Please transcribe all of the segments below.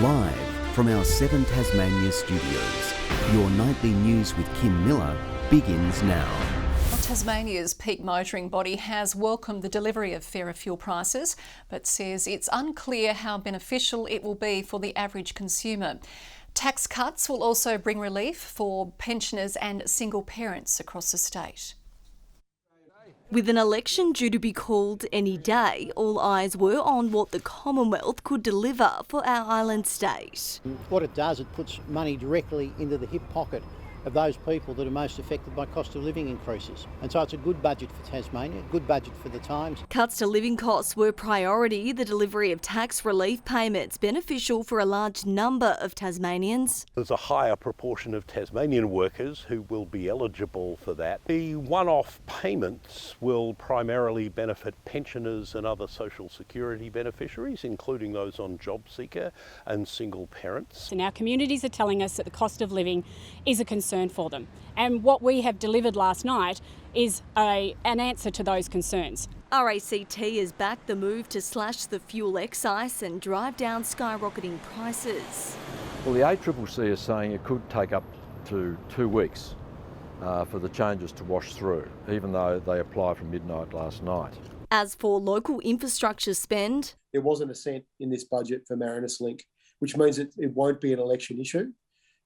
Live from our 7 Tasmania studios, your nightly news with Kim Miller begins now. Tasmania's peak motoring body has welcomed the delivery of fairer fuel prices, but says it's unclear how beneficial it will be for the average consumer. Tax cuts will also bring relief for pensioners and single parents across the state. With an election due to be called any day, all eyes were on what the Commonwealth could deliver for our island state. What it does, it puts money directly into the hip pocket of those people that are most affected by cost of living increases. And so it's a good budget for Tasmania, a good budget for the times. Cuts to living costs were priority, the delivery of tax relief payments beneficial for a large number of Tasmanians. There's a higher proportion of Tasmanian workers who will be eligible for that. The one-off payments will primarily benefit pensioners and other social security beneficiaries, including those on job seeker and single parents. And our communities are telling us that the cost of living is a concern for them. And what we have delivered last night is an answer to those concerns. RACT has backed the move to slash the fuel excise and drive down skyrocketing prices. Well, the ACCC is saying it could take up to 2 weeks for the changes to wash through, even though they apply from midnight last night. As for local infrastructure spend, there wasn't a cent in this budget for Marinus Link, which means it won't be an election issue.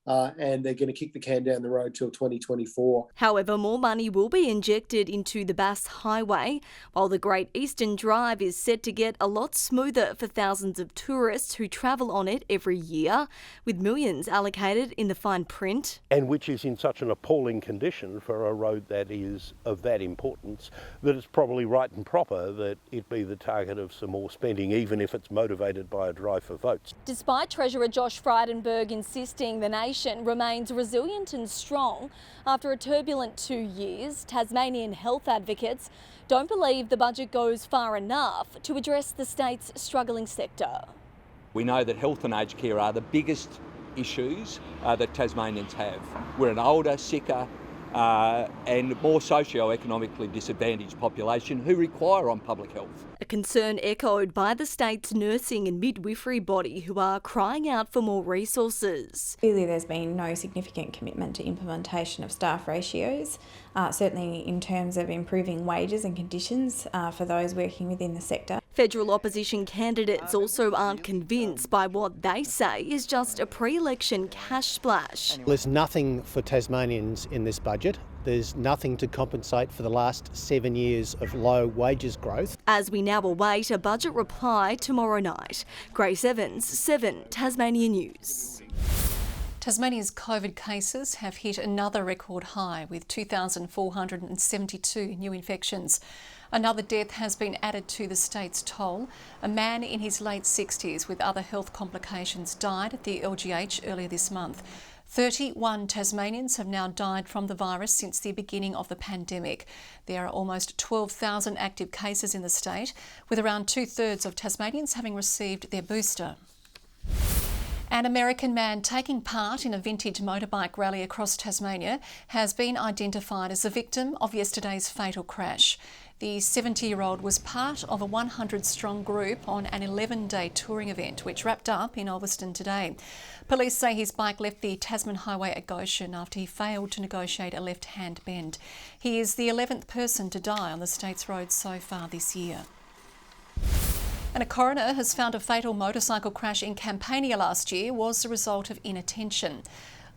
And they're going to kick the can down the road till 2024. However, more money will be injected into the Bass Highway, while the Great Eastern Drive is set to get a lot smoother for thousands of tourists who travel on it every year, with millions allocated in the fine print. And which is in such an appalling condition for a road that is of that importance that it's probably right and proper that it be the target of some more spending, even if it's motivated by a drive for votes. Despite Treasurer Josh Frydenberg insisting the nation remains resilient and strong after a turbulent 2 years, Tasmanian health advocates don't believe the budget goes far enough to address the state's struggling sector. We know that health and aged care are the biggest issues that Tasmanians have. We're an older, sicker and more socio-economically disadvantaged population who require on public health. A concern echoed by the state's nursing and midwifery body, who are crying out for more resources. Clearly there's been no significant commitment to implementation of staff ratios, certainly in terms of improving wages and conditions for those working within the sector. Federal opposition candidates also aren't convinced by what they say is just a pre-election cash splash. There's nothing for Tasmanians in this budget. There's nothing to compensate for the last 7 years of low wages growth. As we now await a budget reply tomorrow night. Grace Evans, 7 Tasmania News. Tasmania's COVID cases have hit another record high with 2,472 new infections. Another death has been added to the state's toll. A man in his late 60s with other health complications died at the LGH earlier this month. 31 Tasmanians have now died from the virus since the beginning of the pandemic. There are almost 12,000 active cases in the state, with around 2/3 of Tasmanians having received their booster. An American man taking part in a vintage motorbike rally across Tasmania has been identified as the victim of yesterday's fatal crash. The 70-year-old was part of a 100-strong group on an 11-day touring event, which wrapped up in Ulverston today. Police say his bike left the Tasman Highway at Goshen after he failed to negotiate a left-hand bend. He is the 11th person to die on the state's roads so far this year. And a coroner has found a fatal motorcycle crash in Campania last year was the result of inattention.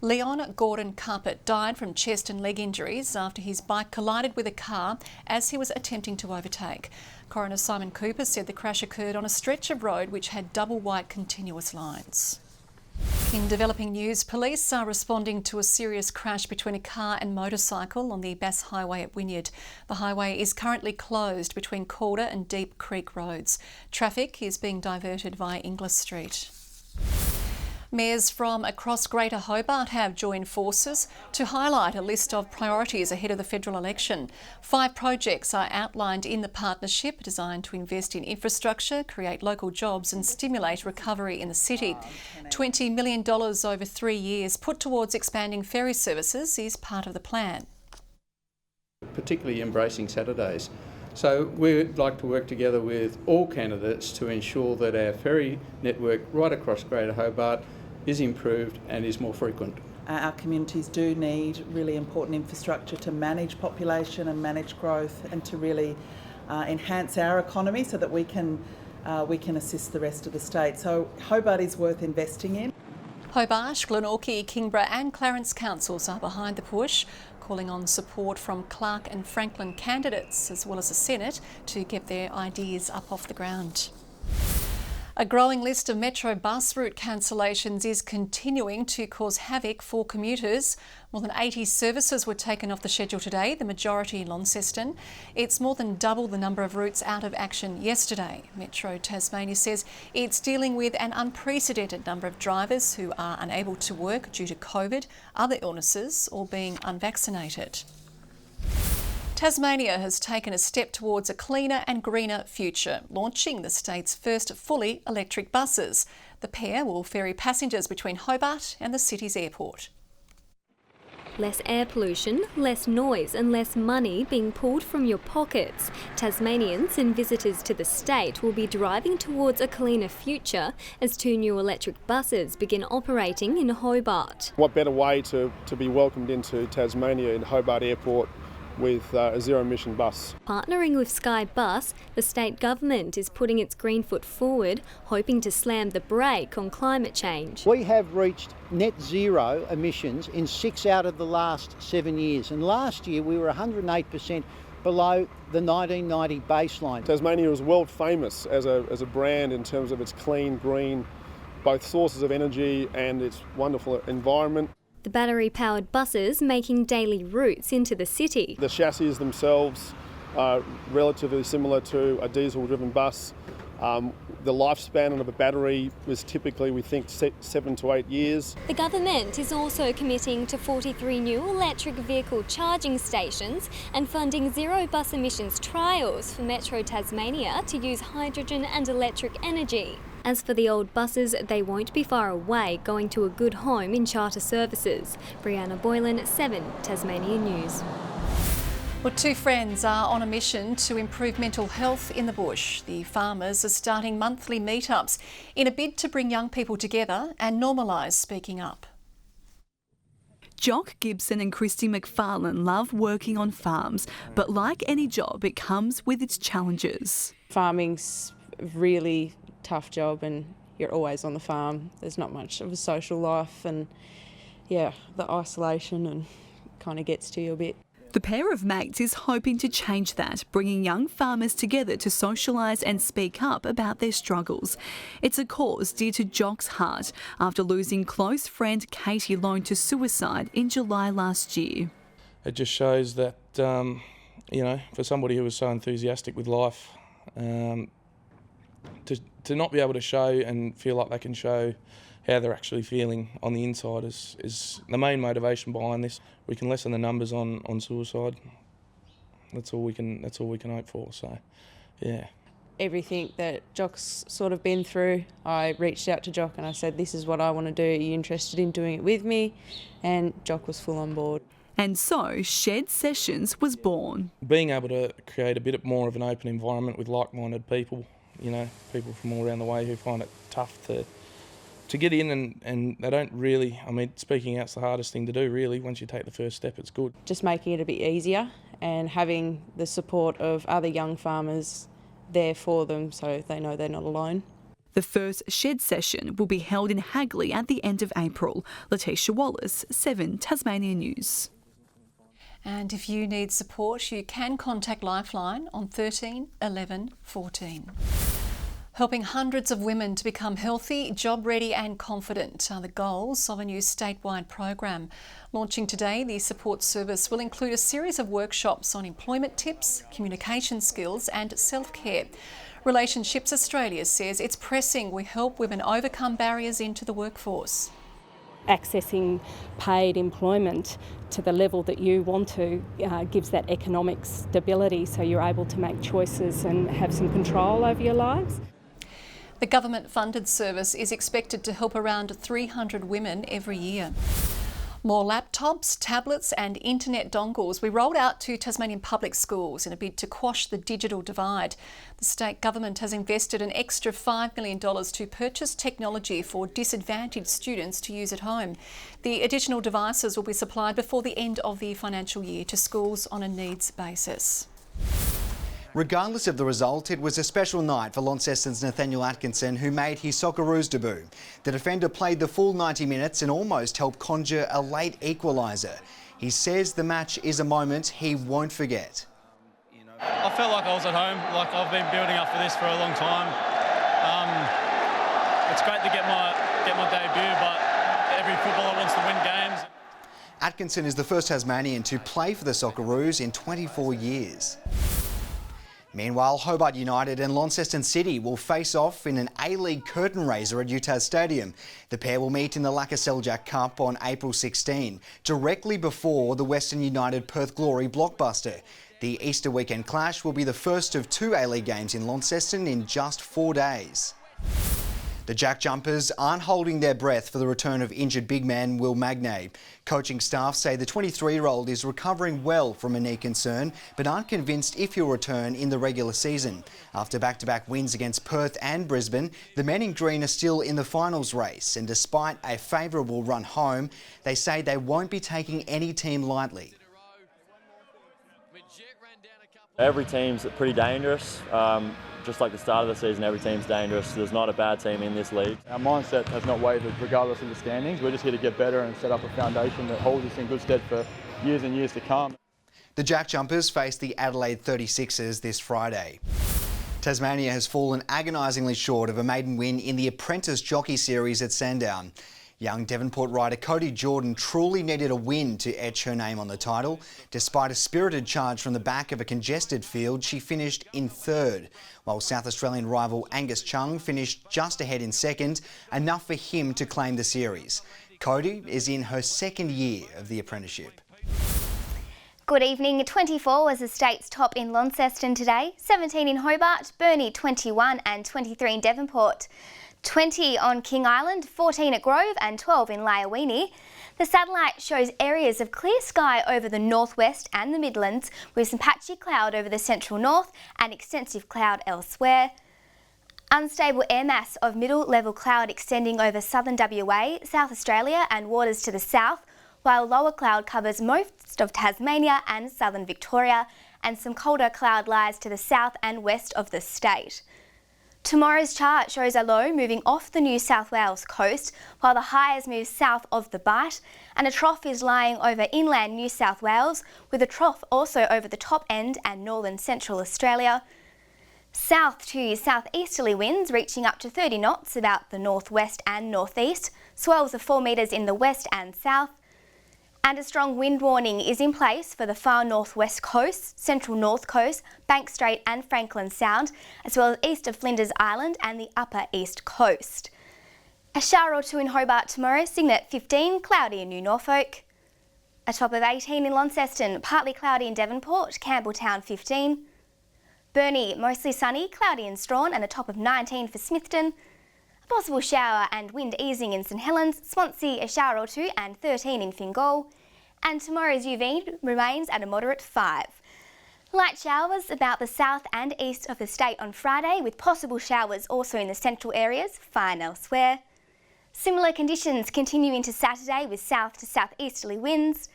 Leon Gordon Carpet died from chest and leg injuries after his bike collided with a car as he was attempting to overtake. Coroner Simon Cooper said the crash occurred on a stretch of road which had double white continuous lines. In developing news, police are responding to a serious crash between a car and motorcycle on the Bass Highway at Wynyard. The highway is currently closed between Calder and Deep Creek roads. Traffic is being diverted via Inglis Street. Mayors from across Greater Hobart have joined forces to highlight a list of priorities ahead of the federal election. 5 projects are outlined in the partnership designed to invest in infrastructure, create local jobs and stimulate recovery in the city. $20 million over 3 years put towards expanding ferry services is part of the plan. Particularly embracing Saturdays. So we'd like to work together with all candidates to ensure that our ferry network right across Greater Hobart is improved and is more frequent. Our communities do need really important infrastructure to manage population and manage growth, and to really enhance our economy so that we can assist the rest of the state. So Hobart is worth investing in. Hobart, Glenorchy, Kingborough and Clarence councils are behind the push, calling on support from Clark and Franklin candidates as well as the Senate to get their ideas up off the ground. A growing list of metro bus route cancellations is continuing to cause havoc for commuters. More than 80 services were taken off the schedule today, the majority in Launceston. It's more than double the number of routes out of action yesterday. Metro Tasmania says it's dealing with an unprecedented number of drivers who are unable to work due to COVID, other illnesses or being unvaccinated. Tasmania has taken a step towards a cleaner and greener future, launching the state's first fully electric buses. The pair will ferry passengers between Hobart and the city's airport. Less air pollution, less noise and less money being pulled from your pockets. Tasmanians and visitors to the state will be driving towards a cleaner future as 2 new electric buses begin operating in Hobart. What better way to be welcomed into Tasmania in Hobart Airport with a zero-emission bus. Partnering with Sky Bus, the state government is putting its green foot forward, hoping to slam the brake on climate change. We have reached net zero emissions in 6 out of the last 7 years, and last year we were 108% below the 1990 baseline. Tasmania is world famous as a brand in terms of its clean, green, both sources of energy and its wonderful environment. The battery-powered buses making daily routes into the city. The chassis themselves are relatively similar to a diesel-driven bus. The lifespan of a battery was typically, we think, 7 to 8 years. The government is also committing to 43 new electric vehicle charging stations and funding zero bus emissions trials for Metro Tasmania to use hydrogen and electric energy. As for the old buses, they won't be far away, going to a good home in charter services. Brianna Boylan, 7 Tasmania News. Well, 2 friends are on a mission to improve mental health in the bush. The farmers are starting monthly meetups in a bid to bring young people together and normalise speaking up. Jock Gibson and Christy McFarlane love working on farms, but like any job, it comes with its challenges. Farming's really tough job and you're always on the farm. There's not much of a social life, and yeah, the isolation and kind of gets to you a bit. The pair of mates is hoping to change that, bringing young farmers together to socialise and speak up about their struggles. It's a cause dear to Jock's heart after losing close friend Katie Lone to suicide in July last year. It just shows that, for somebody who was so enthusiastic with life, to not be able to show and feel like they can show how they're actually feeling on the inside is the main motivation behind this. We can lessen the numbers on suicide. That's all we can hope for. So, yeah. Everything that Jock's sort of been through, I reached out to Jock and I said, "This is what I want to do. Are you interested in doing it with me?" And Jock was full on board. And so Shed Sessions was born. Being able to create a bit more of an open environment with like-minded people. People from all around the way who find it tough to get in and they don't really, speaking out's the hardest thing to do really. Once you take the first step, it's good. Just making it a bit easier and having the support of other young farmers there for them so they know they're not alone. The first Shed Session will be held in Hagley at the end of April. Letitia Wallace, 7 Tasmania News. And if you need support, you can contact Lifeline on 13 11 14. Helping hundreds of women to become healthy, job-ready and confident are the goals of a new statewide program. Launching today, the support service will include a series of workshops on employment tips, communication skills and self-care. Relationships Australia says it's pressing we help women overcome barriers into the workforce. Accessing paid employment to the level that you want to gives that economic stability, so you're able to make choices and have some control over your lives. The government-funded service is expected to help around 300 women every year. More laptops, tablets and internet dongles we rolled out to Tasmanian public schools in a bid to quash the digital divide. The state government has invested an extra $5 million to purchase technology for disadvantaged students to use at home. The additional devices will be supplied before the end of the financial year to schools on a needs basis. Regardless of the result, it was a special night for Launceston's Nathaniel Atkinson, who made his Socceroos debut. The defender played the full 90 minutes and almost helped conjure a late equaliser. He says the match is a moment he won't forget. I felt like I was at home, like I've been building up for this for a long time. It's great to get my debut, but every footballer wants to win games. Atkinson is the first Tasmanian to play for the Socceroos in 24 years. Meanwhile, Hobart United and Launceston City will face off in an A-League curtainraiser at Utah Stadium. The pair will meet in the Lacasseljak Cup on April 16, directly before the Western United Perth Glory blockbuster. The Easter weekend clash will be the first of 2 A-League games in Launceston in just 4 days. The Jack Jumpers aren't holding their breath for the return of injured big man Will Magner. Coaching staff say the 23-year-old is recovering well from a knee concern, but aren't convinced if he'll return in the regular season. After back-to-back wins against Perth and Brisbane, the men in green are still in the finals race, and despite a favourable run home, they say they won't be taking any team lightly. Every team's pretty dangerous. Just like the start of the season, every team's dangerous. There's not a bad team in this league. Our mindset has not wavered regardless of the standings. We're just here to get better and set up a foundation that holds us in good stead for years and years to come. The Jack Jumpers face the Adelaide 36ers this Friday. Tasmania has fallen agonisingly short of a maiden win in the Apprentice Jockey Series at Sandown. Young Devonport rider Cody Jordan truly needed a win to etch her name on the title. Despite a spirited charge from the back of a congested field, she finished in third, while South Australian rival Angus Chung finished just ahead in second, enough for him to claim the series. Cody is in her second year of the apprenticeship. Good evening. 24 was the state's top in Launceston today, 17 in Hobart, Burnie 21 and 23 in Devonport. 20 on King Island, 14 at Grove and 12 in Lyowini. The satellite shows areas of clear sky over the northwest and the Midlands, with some patchy cloud over the central north and extensive cloud elsewhere. Unstable air mass of middle level cloud extending over southern WA, South Australia and waters to the south, while lower cloud covers most of Tasmania and southern Victoria, and some colder cloud lies to the south and west of the state. Tomorrow's chart shows a low moving off the New South Wales coast, while the high has moved south of the Bight, and a trough is lying over inland New South Wales, with a trough also over the top end and northern central Australia. South to southeasterly winds reaching up to 30 knots about the northwest and northeast, swells of 4 metres in the west and south. And a strong wind warning is in place for the far northwest coast, central north coast, Bank Strait and Franklin Sound, as well as east of Flinders Island and the upper east coast. A shower or two in Hobart tomorrow, Cygnet 15, cloudy in New Norfolk. A top of 18 in Launceston, partly cloudy in Devonport, Campbelltown 15. Burnie, mostly sunny, cloudy in Strawn and a top of 19 for Smithton. A possible shower and wind easing in St Helens, Swansea a shower or two and 13 in Fingal. And tomorrow's UV remains at a moderate 5. Light showers about the south and east of the state on Friday, with possible showers also in the central areas, fine elsewhere. Similar conditions continue into Saturday with south to southeasterly winds,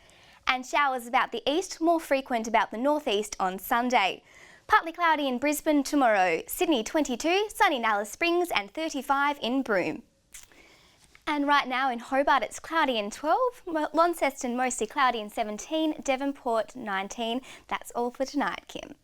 and showers about the east, more frequent about the northeast on Sunday. Partly cloudy in Brisbane tomorrow, Sydney 22, sunny in Alice Springs and 35 in Broome. And right now in Hobart it's cloudy in 12, Launceston mostly cloudy in 17, Devonport 19. That's all for tonight, Kim.